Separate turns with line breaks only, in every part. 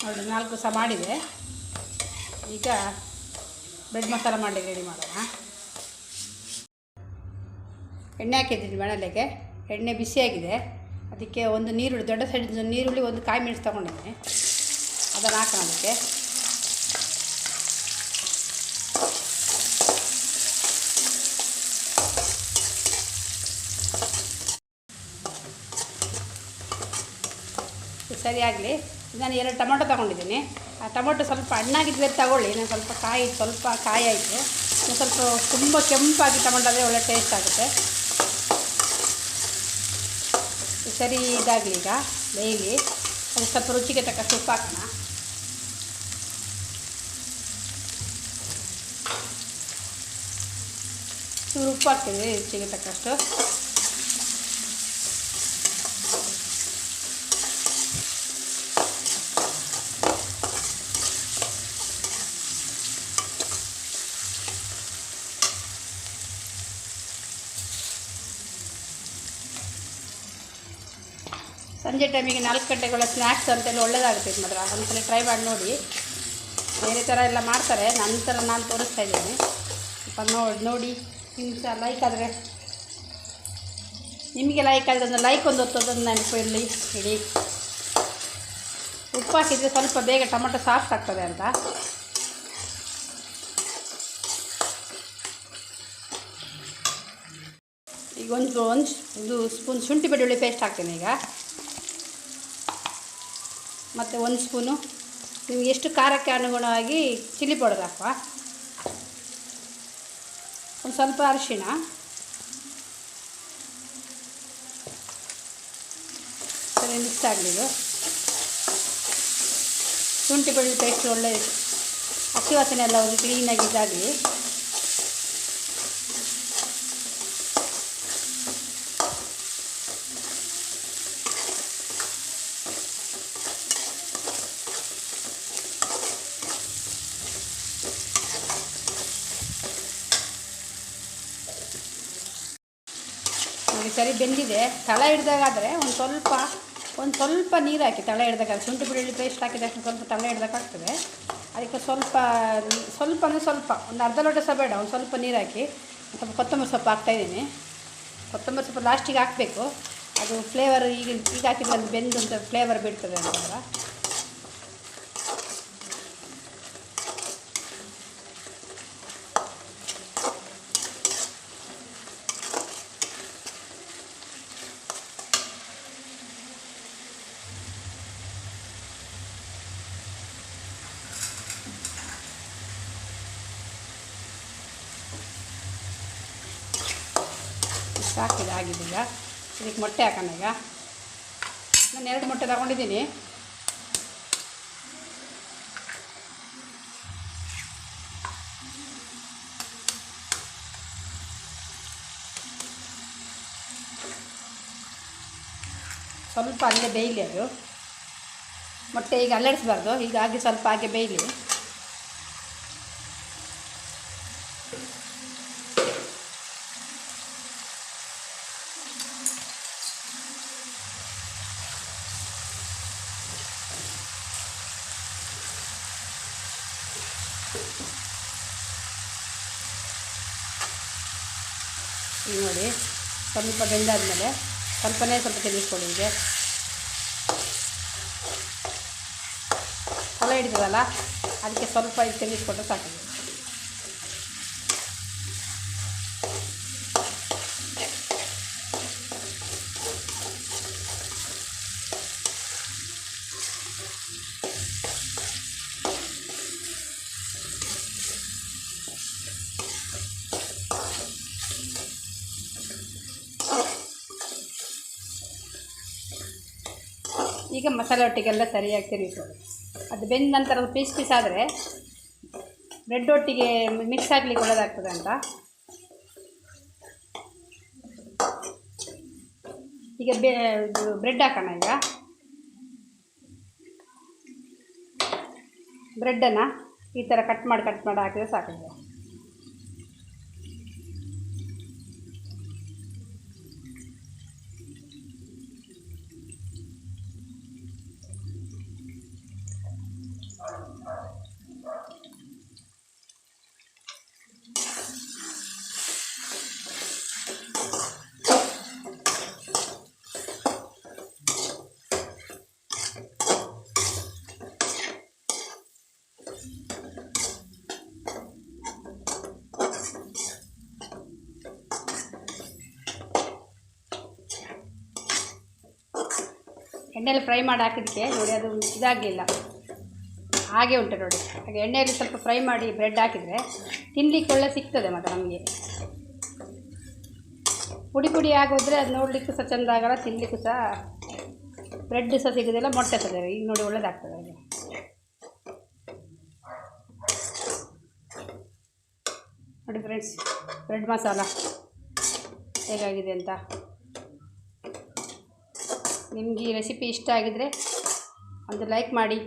ನೋಡಿ 4 ಸಹ ಮಾಡಿದೆ. ಈಗ ಬ್ರೆಡ್ ಮಸಾಲ ಮಾಡಲಿಕ್ಕೆ ರೆಡಿ ಮಾಡೋಣ. ಎಣ್ಣೆ ಹಾಕಿದ್ದೀನಿ ಬಾಣಲೆಗೆ. ಎಣ್ಣೆ ಬಿಸಿಯಾಗಿದೆ. ಅದಕ್ಕೆ ಒಂದು ನೀರುಳ್ಳಿ, ದೊಡ್ಡ ಸೈಜ್ ನೀರುಳ್ಳಿ, ಒಂದು ಕಾಯಿ ಮೆಣಸು ತೊಗೊಂಡಿದ್ದೀನಿ. ಅದನ್ನು ಹಾಕೋಣ ಅದಕ್ಕೆ. ಸರಿಯಾಗಲಿ. ನಾನು 2 ಟೊಮೊಟೊ ತೊಗೊಂಡಿದ್ದೀನಿ. ಆ ಟೊಮೊಟೊ ಸ್ವಲ್ಪ ಹಣ್ಣಾಗಿದ್ದರೆ ತಗೊಳ್ಳಿ. ನಾನು ಸ್ವಲ್ಪ ಕಾಯಿ ಆಯಿತು. ಸ್ವಲ್ಪ ತುಂಬ ಕೆಂಪಾಗಿ ಟೊಮೊಟೊ ಆದರೆ ಒಳ್ಳೆ ಟೇಸ್ಟ್ ಆಗುತ್ತೆ. ಸರಿ ಇದಾಗಲಿ. ಈಗ ಬೇಯಲಿ. ಅದು ಸ್ವಲ್ಪ ರುಚಿಗೆ ತಕ್ಕಷ್ಟು ಉಪ್ಪು ಹಾಕೋಣ. ಉಪ್ಪು ಹಾಕ್ತೀವಿ ರುಚಿಗೆ ತಕ್ಕಷ್ಟು. ಸಂಜೆ ಟೈಮಿಗೆ 4 ಗಂಟೆಗಳ ಸ್ನ್ಯಾಕ್ಸ್ ಅಂತೆಲ್ಲ ಒಳ್ಳೆಯದಾಗುತ್ತೆ. ಇದು ಮಾತ್ರ ಒಂದ್ಸಲ ಟ್ರೈ ಮಾಡಿ ನೋಡಿ. ಬೇರೆ ಥರ ಎಲ್ಲ ಮಾಡ್ತಾರೆ, ನನ್ನ ಥರ ನಾನು ತೋರಿಸ್ತಾ ಇದ್ದೀನಿ. ಸ್ವಲ್ಪ ನೋಡಿ ನಿಮ್ಗೆ ಸಹ ಲೈಕ್ ಆದರೆ, ನಿಮಗೆ ಲೈಕ್ ಆದರೆ ಒಂದು ಲೈಕ್ ಒಂದು ಒತ್ತೋದನ್ನು ನೆನಪು ಇರಲಿ ಇಡಿ. ಉಪ್ಪು ಹಾಕಿದರೆ ಸ್ವಲ್ಪ ಬೇಗ ಟೊಮೊಟೊ ಸಾಫ್ಟ್ ಆಗ್ತದೆ ಅಂತ. ಈಗ ಒಂದು ಸ್ಪೂನ್ ಶುಂಠಿ ಬೆಳ್ಳುಳ್ಳಿ ಪೇಸ್ಟ್ ಹಾಕ್ತೀನಿ ಈಗ. ಮತ್ತು 1 ಸ್ಪೂನು ನಿಮಗೆ ಎಷ್ಟು ಖಾರಕ್ಕೆ ಅನುಗುಣವಾಗಿ ಚಿಲ್ಲಿ ಪೌಡರ್ ಹಾಕುವ. ಒಂದು ಸ್ವಲ್ಪ ಅರಿಶಿಣ, ಸರಿ ಮಿಕ್ಸ್ ಆಗಲಿದು. ಶುಂಠಿ ಬೆಳ್ಳುಳ್ಳಿ ಪೇಸ್ಟ್ ಒಳ್ಳೆ ಹಸಿ ವಾಸನೆ ಎಲ್ಲ ಒಂದು ಕ್ಲೀನಾಗಿ ಇದಾಗಲಿ. ಸರಿ ಬೆಂದಿದೆ. ತಳ ಹಿಡ್ದಾಗಾದರೆ ಒಂದು ಸ್ವಲ್ಪ ನೀರು ಹಾಕಿ ತಳ ಹಿಡ್ದಾಗ, ಶುಂಠಿ ಬೆಳ್ಳುಳ್ಳಿ ಪೇಸ್ಟ್ ಹಾಕಿದ ತಕ್ಷಣ ಸ್ವಲ್ಪ ತಳ ಹಿಡ್ದಾಗ್ತದೆ. ಅದಕ್ಕೆ ಸ್ವಲ್ಪ ಅಂದರೆ ಸ್ವಲ್ಪ ಒಂದು ಅರ್ಧ ಲೋಟ ಸಹ ಬೇಡ, ಒಂದು ಸ್ವಲ್ಪ ನೀರು ಹಾಕಿ ಸ್ವಲ್ಪ ಕೊತ್ತಂಬರಿ ಸೊಪ್ಪು ಹಾಕ್ತಾಯಿದ್ದೀನಿ. ಕೊತ್ತಂಬರಿ ಸೊಪ್ಪು ಲಾಸ್ಟಿಗೆ ಹಾಕಬೇಕು. ಅದು ಫ್ಲೇವರ್ ಈಗ ಹಾಕಿದ್ರೆ ಅದು ಬೆಂದು ಅಂತ ಫ್ಲೇವರ್ ಬಿಡ್ತದೆ ಅಂತ. ಸಾಕಿದೆ, ಆಗಿದ್ದೀಗ ಇದಕ್ಕೆ ಮೊಟ್ಟೆ ಹಾಕೋಣ. ಈಗ ನಾನು 2 ಮೊಟ್ಟೆ ತಗೊಂಡಿದ್ದೀನಿ. ಸ್ವಲ್ಪ ಅಲ್ಲೇ ಬೇಯಲಿ ಅದು ಮೊಟ್ಟೆ. ಈಗ ಅಲ್ಲಾಡಿಸ್ಬಾರ್ದು, ಹೀಗಾಗಿ ಸ್ವಲ್ಪ ಹಾಗೆ ಬೇಯಲಿ. ಈಗ ನೋಡಿ ಸ್ವಲ್ಪ ಬೆಂದಾದಮೇಲೆ ಸ್ವಲ್ಪ ತಿನ್ನಿಸ್ಕೊಳ್ಳಿ. ಹೀಗೆ ಹೊಲ ಹಿಡಿದದಲ್ಲ, ಅದಕ್ಕೆ ಸ್ವಲ್ಪ ಇದು ತಿನ್ನಿಸ್ಕೊಟ್ರೆ ಸಾಕು. ಈಗ ಮಸಾಲೆ ಒಟ್ಟಿಗೆಲ್ಲ ಸರಿಯಾಗಿ ತಿರುಗಿಕೊಳ್ಳಿ. ಅದು ಬೆಂದ ನಂತರ ಪೀಸ್ ಆದರೆ ಬ್ರೆಡ್ ಒಟ್ಟಿಗೆ ಮಿಕ್ಸ್ ಆಗಲಿಕ್ಕೆ ಒಳ್ಳೆಯದಾಗ್ತದೆ ಅಂತ. ಈಗ ಬ್ರೆಡ್ ಹಾಕೋಣ. ಈಗ ಬ್ರೆಡ್ಡನ್ನು ಈ ಥರ ಕಟ್ ಮಾಡಿ ಹಾಕಿದ್ರೆ ಸಾಕಿದೆ. ಎಣ್ಣೆಯಲ್ಲಿ ಫ್ರೈ ಮಾಡಿ ಹಾಕಿದ್ದಕ್ಕೆ ನೋಡಿ ಅದು ಇದಾಗಲಿಲ್ಲ, ಹಾಗೆ ಉಂಟು ನೋಡಿ. ಹಾಗೆ ಎಣ್ಣೆಯಲ್ಲಿ ಸ್ವಲ್ಪ ಫ್ರೈ ಮಾಡಿ ಬ್ರೆಡ್ ಹಾಕಿದರೆ ತಿನ್ನಲಿಕ್ಕೆ ಒಳ್ಳೆ ಸಿಗ್ತದೆ. ಮತ್ತು ನಮಗೆ ಪುಡಿ ಪುಡಿ ಆಗೋದ್ರೆ ಅದು ನೋಡಲಿಕ್ಕೂ ಸಹ ಚೆಂದ ಆಗಲ್ಲ, ತಿನ್ನಲಿಕ್ಕೂ ಸಹ ಬ್ರೆಡ್ ಸಹ ಸಿಗೋದಿಲ್ಲ, ಮೊಟ್ಟೆ ಸಹ ಸಿಗೋದಿಲ್ಲ. ಈಗ ನೋಡಿ ಒಳ್ಳೆದಾಗ್ತದೆ ಹಾಗೆ. ನೋಡಿ ಫ್ರೆಂಡ್ಸ್, ಬ್ರೆಡ್ ಮಸಾಲ ಹೇಗಾಗಿದೆ ಅಂತ. ನಿಮಗೆ ಈ ರೆಸಿಪಿ ಇಷ್ಟ ಆಗಿದರೆ ಒಂದು ಲೈಕ್ ಮಾಡಿ,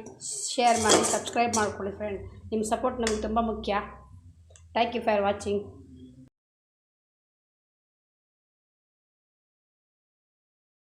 ಶೇರ್ ಮಾಡಿ, ಸಬ್ಸ್ಕ್ರೈಬ್ ಮಾಡ್ಕೊಳ್ಳಿ ಫ್ರೆಂಡ್. ನಿಮ್ಮ ಸಪೋರ್ಟ್ ನಮಗೆ ತುಂಬ ಮುಖ್ಯ. Thank you for watching.